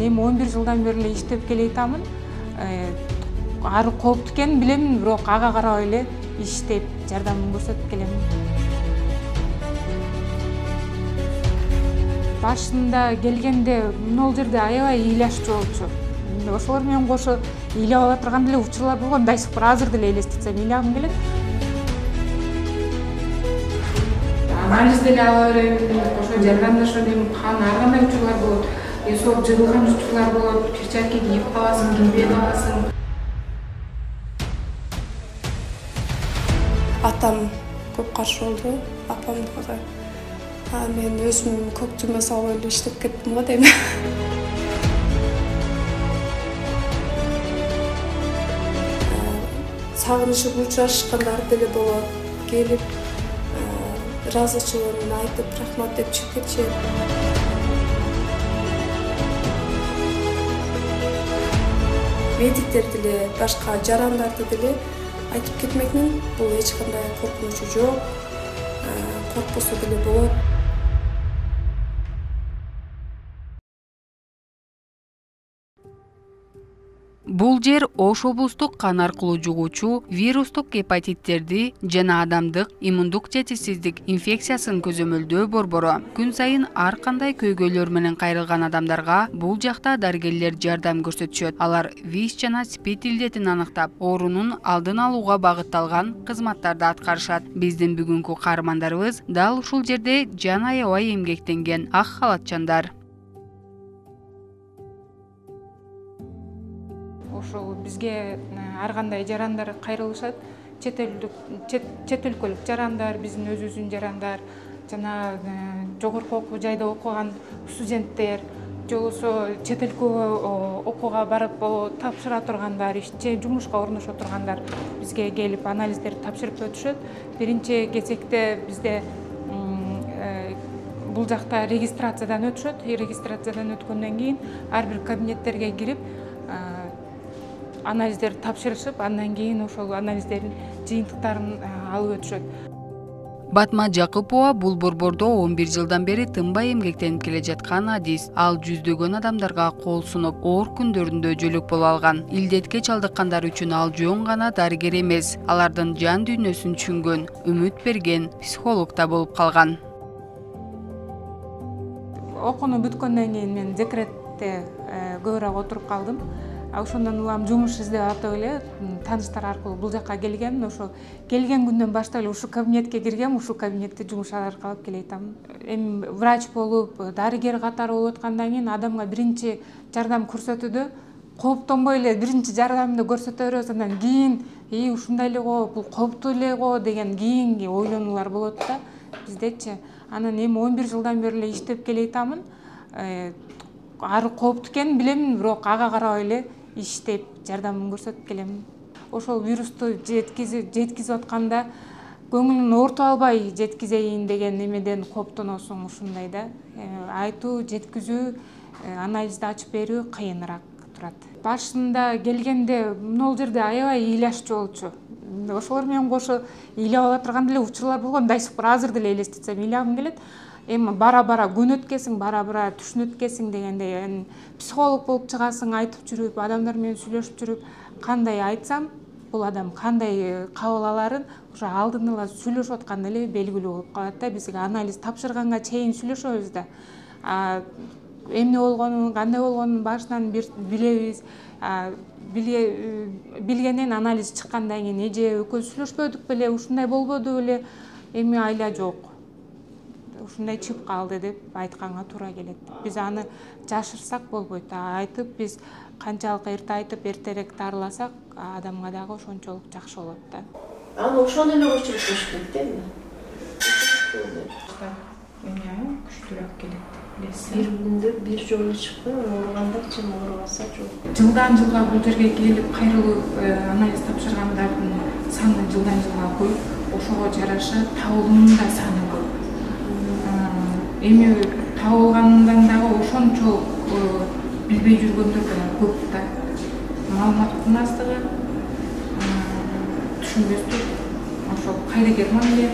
эми 11 жылдан бери эле иштеп келе атамын. Ары кооптуу экенин билемин, бирок ага карабай эле иштеп, жардамын көрсөтүп келемин. Башында келгенде могул жерде аябай ыйлашчу болчу. Ошолор менен кошо ыйлап ала турган деле учурлар болгон, да сих пор азыр деле элестетсем ыйлагым келет. Анализ деле ала берем, ошо жардамдаша берем, ар кандай учурлар болот. Эсоп жыгылган учурлар болот, перчатка кийип каласың, кийбей каласың. Атам көп каршы болду, апам дагы. Мен өзүм көк түймө салып эле иштеп кеттим го дейм. Сагынышып учурашкандар деле болот. Келип ыраазычылыгын айтып, рахмат деп чыгып кетишет. Медиктер деле, башка жарандарды деле айтып кетмекмин. Бул эч кандай коркунучу жок. Коркпосо деле болот. Бул жер Ош облустук кан аркылуу жугуучу вирустук гепатиттерди жана адамдык иммундук жетишсиздик инфекциясын көзөмөлдөө борбору. Күн сайын ар кандай көйгөйлөр менен кайрылган адамдарга бул жакта дарыгерлер жардам көрсөтүшөт. Алар ВИЧ жана СПИД илдетин аныктап, оорунун алдын алууга багытталган кызматтарды аткарышат. Биздин бүгүнкү каармандарыбыз дал ушул жерде жан аябай эмгектенген ак халатчандар. Ошол бизге ар кандай жарандар кайрылышат. Чет өлкөлүк жарандар, биздин өзүбүздүн жарандар, жана жогорку окуу жайда окуган студенттер, же болбосо чет өлкөгө окууга барып тапшыра тургандар, же жумушка орношо тургандар бизге келип анализдерди тапшырып өтүшөт. Биринчи кезекте бизде бул жакта регистрациядан өтүшөт. Регистрациядан өткөндөн кийин ар бир кабинеттерге кирип анализдерди тапшырышып, андан кийин ошол анализдердин жыйынтыктарын алып өтүшөт. Батма Жакыпова бул борбордо 11 жылдан бери тынбай эмгектенип келе жаткан адис. Ал жүздөгөн адамдарга кол сунуп, оор күндөрүндө жөлөк боло алган. Илдетке чалдыккандар үчүн ал жөн гана дарыгер эмес, алардын жан дүйнөсүн түшүнгөн, үмүт берген психолог да болуп калган. Окууну бүткөндөн кийин мен декретте көбүрөөк отуруп калдым. Ошондон улам жумуш издеп атып эле тааныштар аркылуу бул жакка келгем. Ошо келген күндөн баштап эле ушул кабинетке киргем, ушул кабинетте жумуш аркалап келе атам. Эми врач болуп, дарыгер катары болуп аткандан кийин адамга биринчи жардам көрсөтүүдө кооптонбой эле биринчи жардамды көрсөтө беребиз. Андан кийин ушундай эле го, бул кооптуу эле го деген кийинки ойлонуулар болот да биздечи. Анан эми 11 жылдан бери эле иштеп келе атамын. Ары кооптуу экенин билемин, бирок ага карабай эле иштеп, жардамын көрсөтүп келемин. Ошол вирусту жеткизип атканда көңүлүн оорутуп албай жеткизейин деген эмеден кооптоносуң, ушундай да. Айтуу, жеткизүү, анализди ачып берүү кыйыныраак турат. Башында келгенде могул жерде аябай ыйлашчу болчу. Ошолор менен кошо ыйлап ала турган деле учурлар болгон, да сих пор азыр деле элестетсем ыйлагым келет. Эми бара-бара күн өткесиң, бара-бара түшүн өткесиң дегендей, психолог болуп чыгасың, айтып жүрүп, адамдар менен сүйлөшүп жүрүп, кандай айтсам, бул адам кандай кабыл аларын ошо алдын ала сүйлөшүп атканда эле белгилүү болуп калат да. Бизге анализ тапшырганга чейин сүйлөшөбүз да. Эмне болгонун, кандай болгонун башынан билебиз. Билгенден анализ чыккандан кийин эже экөөбүз сүйлөшпөдүк беле, ушундай болбоду беле, эми айла жок. Ушундай чыгып калды деп айтканга туура келет. Биз аны жашырсак болбойт. Айтып, биз канчалык эрте айтып, эртерээк дарыласак, адамга дагы ошончолук жакшы болот да. Аны ошону эле көчүрүп коюш керек да эми. Күчтүүрөөк келет. Бир күндө бир жолу чыкпай, ооругандар чын оорубаса жок. Жылдан жылга бул жерге келип кайрылуу анализ тапшыргандардын саны жылдан жылга көбөйүп, ошого жараша табылуунун да саны көп. Эми табылгандан дагы ошончо билбей жүргөндөр да көп да. Маалыматтын аздыгы, түшүнбөстүк, ошол кайдыгер мамиле,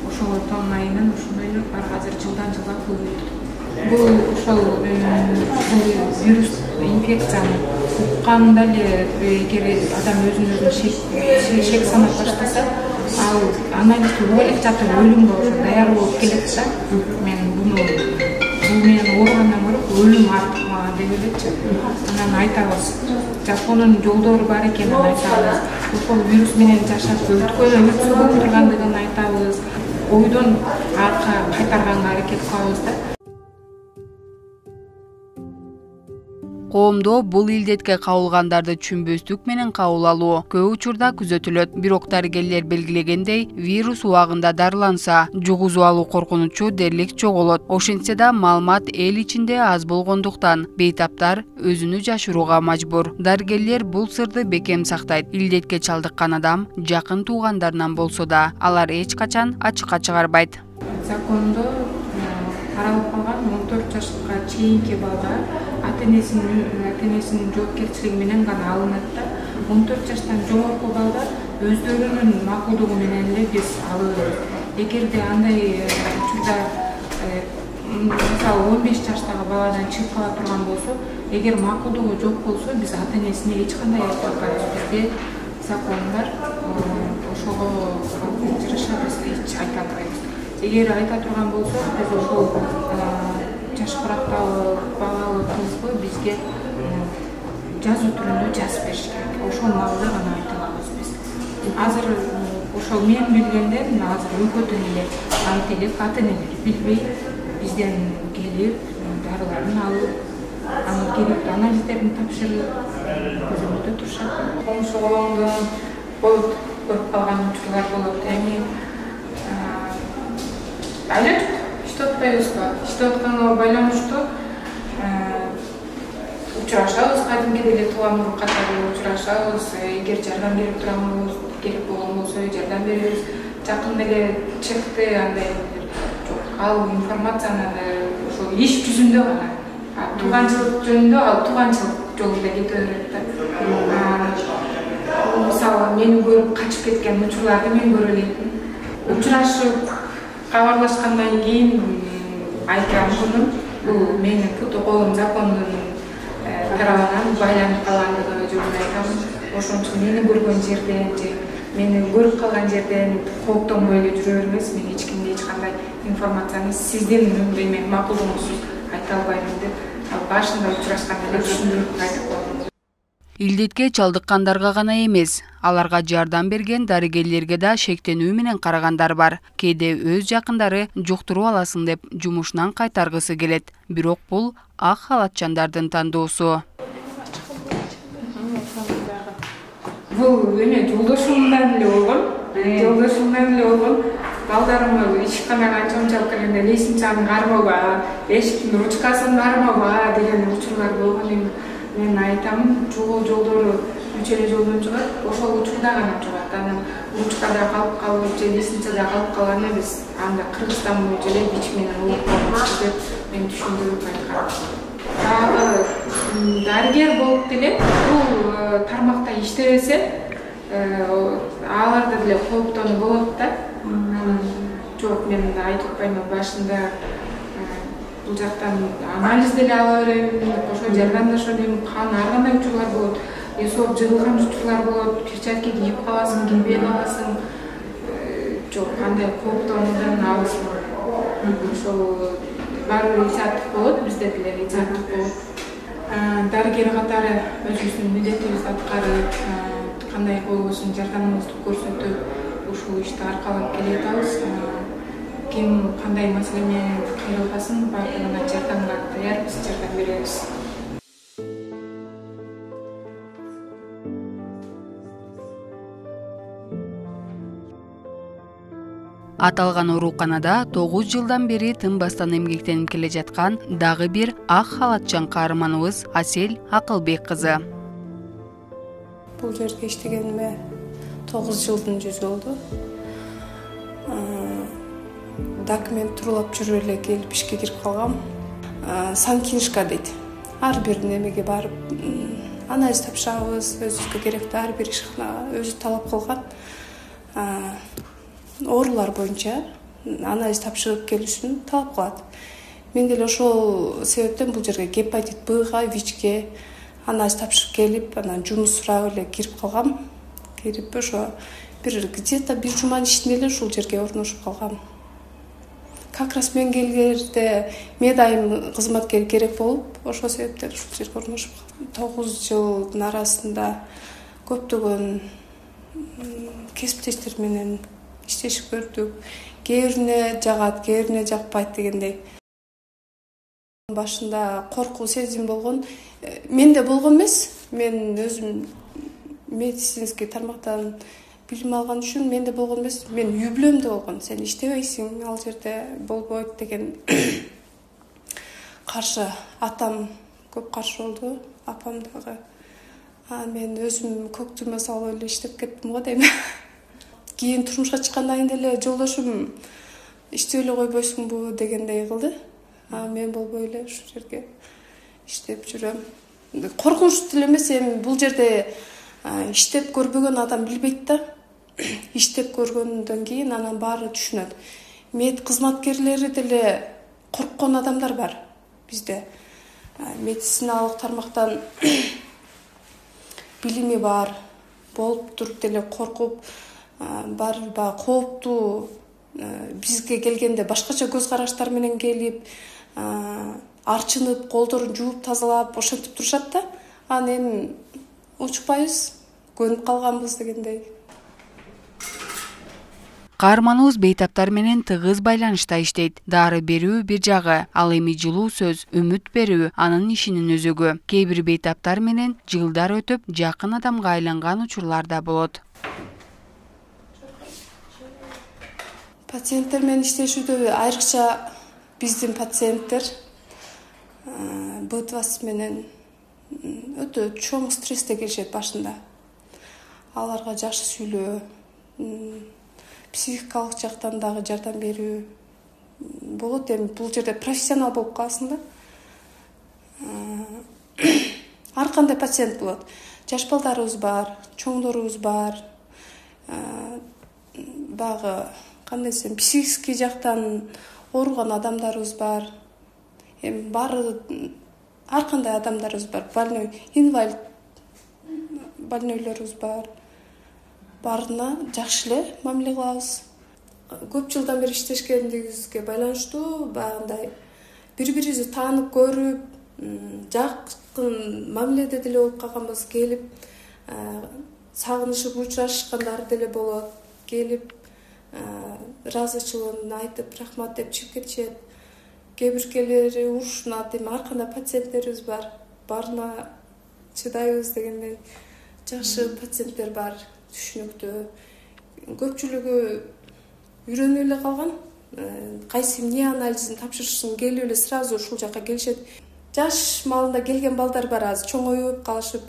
ошого тон айынан ушундай эле бар азыр жылдан жылга көбөйүп. бул ошол вирус инфекцияны укканда эле эгер адам өзүн шек санап баштаса, ал анализди ойлоп жатып өлүмгө ошо даяр болуп келет да. Мен бул менен ооругандан көрө өлүм артык мага деп элечи. Анан айтабыз, жапондун жолдору бар экенин айтабыз. Ошол вирус менен жашап өткөн өтсө болуп тургандыгын айтабыз. Ойдон арка кайтарганга аракет кылабыз да. Коомдо бул илдетке кабылгандарды түшүнбөстүк менен кабыл алуу көп учурда күзөтүлөт. Бирок дарыгерлер белгилегендей, вирус убагында дарыланса, жугузуп алуу коркунучу дерлик жоголот. Ошентсе да маалымат эл ичинде аз болгондуктан бейтаптар өзүнү жашырууга мажбур. Дарыгерлер бул сырды бекем сактайт. Илдетке чалдыккан адам жакын туугандарынан болсо да, алар эч качан ачыкка чыгарбайт. Закондо таралып калган 14 жашка чейинки балдар ата-энесинин жоопкерчилиги менен гана алынат да. 14 жаштан жогорку балдар өздөрүнүн макулдугу менен эле биз алып, эгерде андай учурда мисалы 15 жаштагы баладан чыгып кала турган болсо, эгер макулдугу жок болсо, биз ата-энесине эч кандай айтып атпайбыз. Бизде закон бар, ошого жараша биз эч айта албайбыз. Эгер айта турган болсо, биз ошол жашкырактагы балалы кызды бизге жазуу түрүндө жазып бериш керек. Ошол маалда гана айта алабыз биз. Азыр ошол мен билгенден азыр өкөтөн эле айта элек, ата-энелер билбей бизден келип дарыларын алып, анан керектүү анализдерин тапшырып, көзөмөлдө турушат. Коңшу болуп көрүп калган учурлар болот. Эми айла жок, иштеп атпайбыз го. Иштеп атканга байланыштуу учурашабыз, кадимкидей эле тууган катары учурашабыз. Эгер жардам берип турган болсо, керек болгон болсо жардам беребиз. Жакында эле чыкты андай жок. Ал информацияны ошо иш жүзүндө гана. Тууганчылык жөнүндө ал тууганчылык жолунда кете берет да. Мисалы, мени көрүп качып кеткен учурларды мен көрө элемин. Учурашып кабарлашкандан кийин айтам муну, бул менин протоколум закондун тарабынан байланып калгандыгы жөнүндө айтам. Ошон үчүн мени көргөн жерден же мени көрүп калган жерден кооптонбой эле жүрө бериңиз. Мен эч кимге эч кандай информацияны сиздин мен макулдугуңузсуз айта албайм деп башында учурашканда эле түшүндүрүп айтып койдум. Илдетке чалдыккандарга гана эмес, аларга жардам берген дарыгерлерге да шектенүү менен карагандар бар. Кээде өз жакындары жуктуруп аласың деп жумушунан кайтаргысы келет. Бирок бул ак халатчандардын тандоосу. Бул эме жолдошумдан эле болгон. Балдарым ишканага анчалык эле лестницаны кармаба, эшиктин ручкасын кармаба деген учурлар болгон. Мен айтам, жолдору 3 эле жолдон чыгат, ошол учурда гана чыгат. Анан ручкада калып калып же лестницада калып калган эмес. Анда Кыргызстан боюнча эле бич менен ооруп калган деп мен түшүндүрүп айткам. Дагы дарыгер болуп деле бул тармакта иштебесе, аларда деле кооптонуу болот да. Жок, мен айтып атпайм, башында бул жактан анализ деле ала берем, ошо жардамдаша берем, ар кандай учурлар болот. Эсоп жыгылган учурлар болот, перчатка кийип каласың, кийбей каласың. Жок, кандай кооптонуудан алысмын. Ошол баары бир инициатив болот, бизде деле инициатив болот. Дарыгер катары өзүбүздүн милдетибизди аткарып, кандай койгусун жардамыбызды көрсөтүп, ушул ишти аркалап келе жатабыз. Ким кандай маселе менен кыйрылбасын, баардыгына жардамга даярбыз, жардам беребиз. Аталган ооруканада 9 жылдан бери тынбастан эмгектенип келе жаткан дагы бир ак халатчан каарманыбыз Асел Акылбек кызы. Бул жерге иштегениме 9 жылдын жүзү болду. Документ турулап жүрүп эле келип ишке кирип калгам. Санкинишка дейт. Ар бир немеге барып анализ тапшырабыз, өзүбүзгө керектүү ар бир ишканага өзү талап кылган оорулар боюнча анализ тапшырып келишин талап кылат. Мен деле ошол себептен бул жерге гепатит Бга, ВИЧке анализ тапшырып келип, анан жумуш сурап эле кирип калгам. Кирип ошо где-то бир жуманын ичинде эле ушул жерге орношуп калгам. Как раз мен келгенде медайым кызматкер керек болуп, ошол себептен ушул жерге орношуп калдым. 9 жылдын арасында көптөгөн кесиптештер менен иштешип көрдүк. Кээ бирине жагат, кээ бирине жакпайт дегендей. Башында коркуу сезим болгон. Менде болгон эмес. Мен өзүм медицинский тармактан билим алган үчүн менде болгон эмес. Мен үй бүлөмдө болгон. Сен иштебейсиң, ал жерде болбойт деген каршы. Атам көп каршы болду, апам дагы. Мен өзүм көк түймө салып эле иштеп кеттим го дейм. Кийин турмушка чыккандан кийин деле жолдошум иштеп эле койбойсуңбу дегендей кылды. Мен болбой эле ушул жерге иштеп жүрөм. Коркунуч деле эмес, эми бул жерде иштеп көрбөгөн адам билбейт да. Иштеп көргөндөн кийин анан баары түшүнөт. Мед кызматкерлери деле корккон адамдар бар бизде. Медициналык тармактан билими бар, болуп туруп деле коркуп, барба кооптуу бизге келгенде башкача көз караштар менен келип, арчынып, колдорун жууп, тазалап, ошентип турушат да. Анан эми учпайбыз, көнүп калганбыз дегендей. Каарманыбыз бейтаптар менен тыгыз байланышта иштейт. Дары берүү бир жагы, ал эми жылуу сөз, үмүт берүү анын ишинин өзөгү. Кээ бир бейтаптар менен жылдар өтүп, жакын адамга айланган учурлар да болот. Пациенттер менен иштешүүдө айрыкча биздин пациенттер Б20 менен өтө чоң стрессте келишет башында. Аларга жакшы сүйлөө, психикалык жактан дагы жардам берүү болот. Эми бул жерде профессионал болуп каласың да. Ар кандай пациент болот. Жаш балдарыбыз бар, чоңдорубуз бар. Дагы кандай десем, психический жактан ооруган адамдарыбыз бар. Эми баары ар кандай адамдарыбыз бар. Больной, инвалид больнойлорубуз бар. Баарына жакшы эле мамиле кылабыз. Көп жылдан бери иштешкендигибизге байланыштуу баягындай бири-бирибизди таанып көрүп, жакын мамиледе деле болуп калганбыз. Келип сагынышып учурашкандар деле болот. Келип ыраазычылыгын айтып, рахмат деп чыгып кетишет. Кээ биркелери урушунат. Эми ар кандай пациенттерибиз бар. Баарына чыдайбыз дегендей. Жакшы пациенттер бар, түшүнүктүү. Көпчүлүгү үйрөнүп эле калган. Кайсы эмне анализин тапшырышын келип эле сразу ушул жакка келишет. Жаш маалында келген балдар бар, азыр чоңоюп калышып,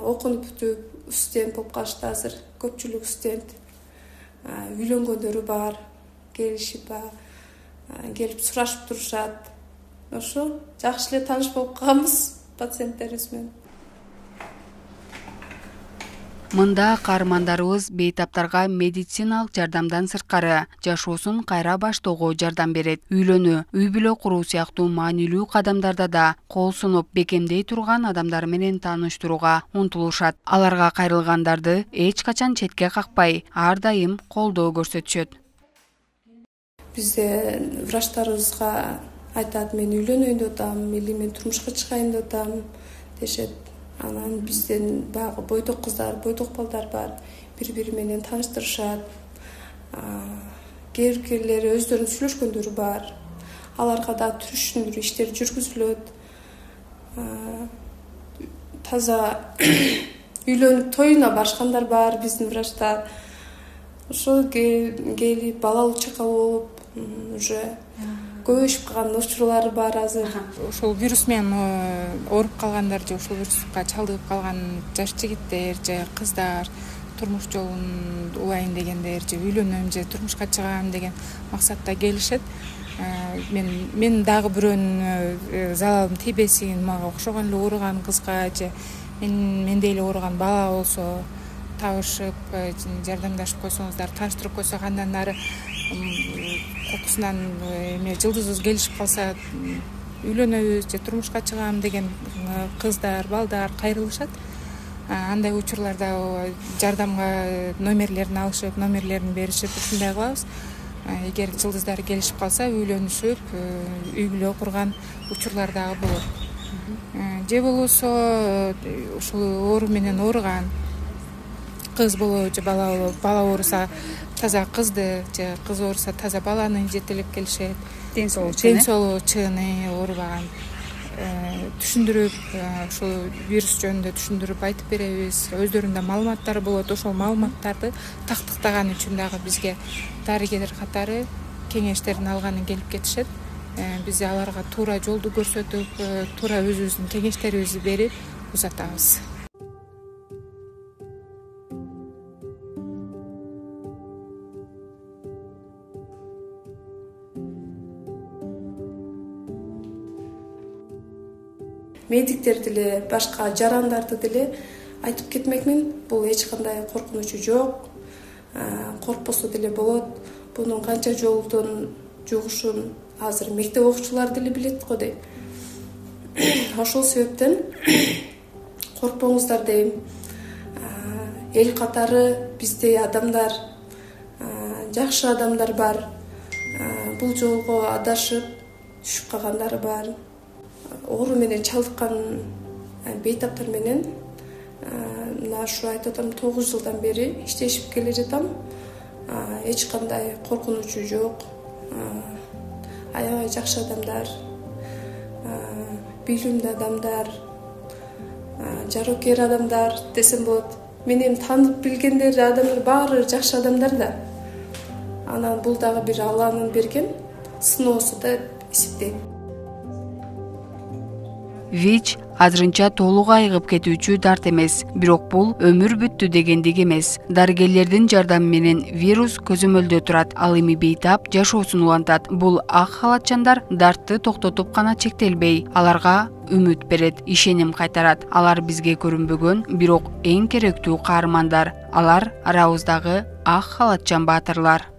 окунуп бүтүп, студент болуп калышты азыр. Көпчүлүк студент. Үйлөнгөндөрү бар, келишип, келип сурашып турушат. Ошо жакшы эле тааныш болуп калганбыз пациенттерибиз менен. Мында каармандарыбыз бейтаптарга медициналык жардамдан сырткары жашоосун кайра баштоого жардам берет. Үйлөнүү, үй бүлө куруу сыяктуу маанилүү кадамдарда да кол сунуп, бекемдей турган адамдар менен тааныштырууга умтулушат. Аларга кайрылгандарды эч качан четке какпай, ар дайым колдоо көрсөтүшөт. Бизде врачтарыбызга айтат, мен үйлөнөйүн деп атам, или мен турмушка чыгайын деп атам дешет. Анан бизден баягы бойдок кыздар, бойдок балдар бар. Бири-бири менен тааныштырышат. Кээ биркелери өздөрүнүн сүйлөшкөндөрү бар. Аларга да түшүндүрүү иштери жүргүзүлөт. Таза үйлөнүп тоюна барышкандар бар биздин врачтар. Ошо келип балалуу чакалуу болуп, уже көбөйүшүп калган учурлар бар азыр. Ушул вирус менен ооруп калгандар же ушул вируска чалдыгып калган жаш жигиттер же кыздар, турмуш жолун улайын дегендер же үйлөнөм же турмушка чыгам деген максатта келишет. Мен дагы бирөөнүн залалым тийбесин, мага окшогон эле ооруган кызга же мендей эле ооруган бала болсо табышып, жардамдашып койсоңуздар, тааныштырып койсок, андан ары кокусунан эме жылдызыбыз келишип калса үйлөнөбүз же турмушка чыгам деген кыздар, балдар кайрылышат. Андай учурларда жардамга номерлерин алышып, номерлерин беришип ушундай кылабыз. Эгер жылдыздары келишип калса, үйлөнүшүп, үй бүлө курган учурлар дагы болот. Же болбосо ушул оору менен ооруган кыз болобу же бала болобу, бала ооруса таза кызды же кыз ооруса таза баланы жетелеп келишет. Ден соолугу чыны оорубаган түшүндүрүп, ушул вирус жөнүндө түшүндүрүп айтып беребиз. Өздөрүнүн маалыматтары болот. Ошол маалыматтарды тактыктаган үчүн дагы бизге дарыгерлер катары кеңештерин алганы келип кетишет. Биз аларга туура жолду көрсөтүп, туура өзүбүздүн кеңештерибизди берип узатабыз. Медиктер деле, башка жарандарды деле айтып кетмекмин. Бул эч кандай коркунучу жок. Коркпосо деле болот. Бунун канча жолдон жугушун азыр мектеп окуучулары деле билет го дейм. Ошол себептен коркпоңуздар дейм. Эл катары биздей адамдар, жакшы адамдар бар. Бул жолго адашып түшүп калгандары бар. Оору менен чалдыккан бейтаптар менен мына ушу айтып атам, 9 жылдан бери иштешип келе жатам. Эч кандай коркунучу жок. Аябай жакшы адамдар, билимдүү адамдар, жарокер адамдар десем болот. Менин таанып билгендер адамдар баары жакшы адамдар да. Анан бул дагы бир Алланын берген сыноосу деп эсептейм. ВИЧ азырынча толук айыгып кетүүчү дарт эмес, бирок бул өмүр бүттү дегендик эмес. Дарыгерлердин жардамы менен вирус көзөмөлдө турат, ал эми бейтап жашоосун улантат. Бул ак халатчандар дартты токтотуп гана чектелбей, аларга үмүт берет, ишеним кайтарат. Алар бизге көрүнбөгөн, бирок эң керектүү каармандар. Алар арабыздагы ак халатчан баатырлар.